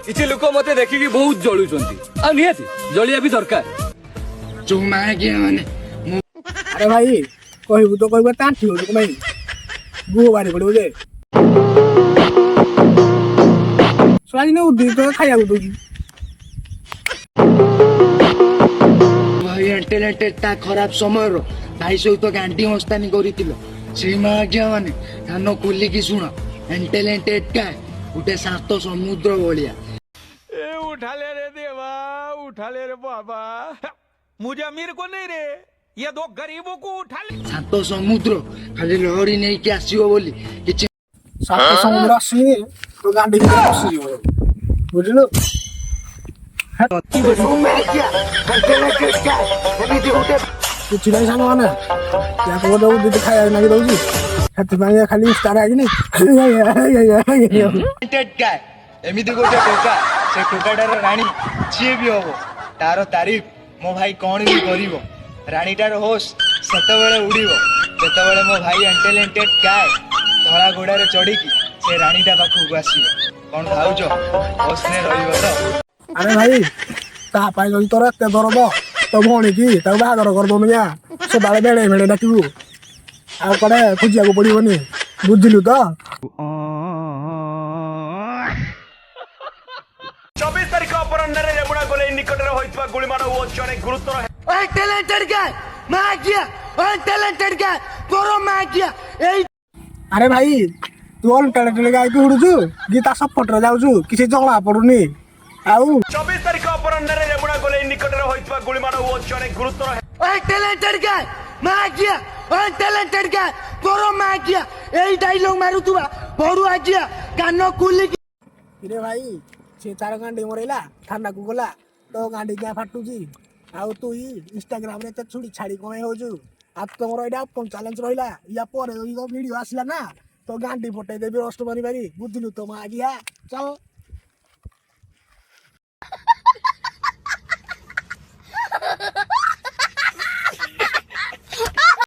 କିଛି ଲୋକ ମତେ ଦେଖିକି ବହୁତ ଜଳୁଛନ୍ତି ଆଉ ନିହାତି ଜଳିବା ବି ଦରକାର। ଚୁମା କିଏ ମାନେ ଆରେ ଭାଇ କହିବୁ ତ କହିବୁ ତାଣ୍ଠି ହଉଛୁ ଭାଇ ଗୁହ ବାହାରି ପଡିବ ଯେ ଶୁଣି ନଉ ତ ଖାଇବାକୁ ଦଉଛି। ଭାଇ ଏଣ୍ଟେଲେଣ୍ଟେଡ ତା ଖରାପ ସମୟର ଭାଇ ସହିତ ଗାଣ୍ଡି ମସ୍ତାନୀ କରିଥିଲ ସେଇ ମା ଆଜ୍ଞା ମାନେ କାନ ଖୋଲିକି ଶୁଣ ଏଣ୍ଟେଲେଣ୍ଟେଡ କା ଗୋଟେ ଶାନ୍ତ ସମୁଦ୍ର ଭଳିଆ। ए उठा ले रे देवा, उठा ले रे बाबा, मुझे अमीर को नहीं रे, ये दो गरीबों को उठा ले। ଶାନ୍ତ ସମୁଦ୍ର ଖାଲି ଲହରୀ ନେଇକି ଆସିବ ବୋଲି କିଛି ସାତ ସମୁଦ୍ର ଆସିନି ତୋ ଗାଣ୍ଡି ଭିତରେ ପଶିଯିବ ବୁଝିଲୁ। କିଛି ନାହିଁ ସାଙ୍ଗମାନେ ୟାକୁ ଗୋଟେ ଦିଦି ଖାଇବାକୁ ନାଗି ଦଉଛି ସେଥିପାଇଁ ଖାଲି ଷ୍ଟାର ହେଇନି। ଏମିତି ଗୋଟେ ଟୋକା ସେ ଟୋକାଟାର ରାଣୀ ଯିଏ ବି ହବ ତାର ତାରିଫ ମୋ ଭାଇ କଣ ବି କରିବ। ରାଣୀଟାର ହୋସ ସେତେବେଳେ ଉଡ଼ିବ ଯେତେବେଳେ ମୋ ଭାଇ ଏଣ୍ଟେଲେଣ୍ଟେଡ ଗାଏ ଧଳା ଘୋଡ଼ାରେ ଚଢ଼ିକି ସେ ରାଣୀଟା ପାଖକୁ ଆସିବ। କଣ ଭାବୁଛ ହୋସରେ ରହିବ ତ? ଆରେ ଭାଇ ତା ପାଇଁ ଯଦି ତୋର ଏତେ ଦରଦ ତୋ ଭଉଣୀ କି ତାକୁ ବାହାଘର କରିଦଉନୁ ଯା ସଦାବେଳେ ବେড়େ ବେড়େ ଡାକିବୁ ଆଉ କୁଆଡେ ଖୋଜିବାକୁ ପଡିବନି ବୁଝିଲୁ ତ। 24 तारिख अपराह्ନରେ ରେମୁଣା ଗୋଲେଇ ନିକଟରେ ହୋଇଥିବା ଗୁଳିମାଡ଼ ଓ ଜଣେ ଗୁରୁତର ଆରେ ଭାଇ ତୁ ଅଲଟାରେ ଗାଈକି ଉଡୁଛୁ ଗୀତା ସପଟରେ ଯାଉଛୁ କିଛି ଜଣା ପଡୁନି ଆଉ 24 तारिख अपराह्ନରେ ରେମୁଣା ଗୋଲେଇ ନିକଟରେ ହୋଇଥିବା ଗୁଳିମାଡ଼ ଓ ଜଣେ ଗୁରୁତର ଏଇ ଡାଇଲଗ ମାରୁଥିବା ବଡୁ ଆଜ୍ଞା କାନ ଖୋଲିକି ରେ ଭାଇ ସେ ଚାର ଗାଣ୍ଡି ମରେଇଲା ଥାନାକୁ ଗଲା ତୋ ଗାଣ୍ଡି କିଆ ଫାଟୁଛି ଆଉ ତୁ ଇନଷ୍ଟାଗ୍ରାମ ରେ ଏତେ ଛୁଡ଼ି ଛାଡି କଣ ହଉଛୁ ଆଉ ତମର ଏଇଟା ଓପନ ଚ୍ୟାଲେଞ୍ଜ ରହିଲା ୟା ପରେ ଭିଡିଓ ଆସିଲା ନା ତୋ ଗାଣ୍ଡି ପଟେଇ ଦେବି ରୋଷ୍ଟ ମାରି ବୁଝିଲୁ ତ ମା ଆଜ୍ଞା ଚାଲ।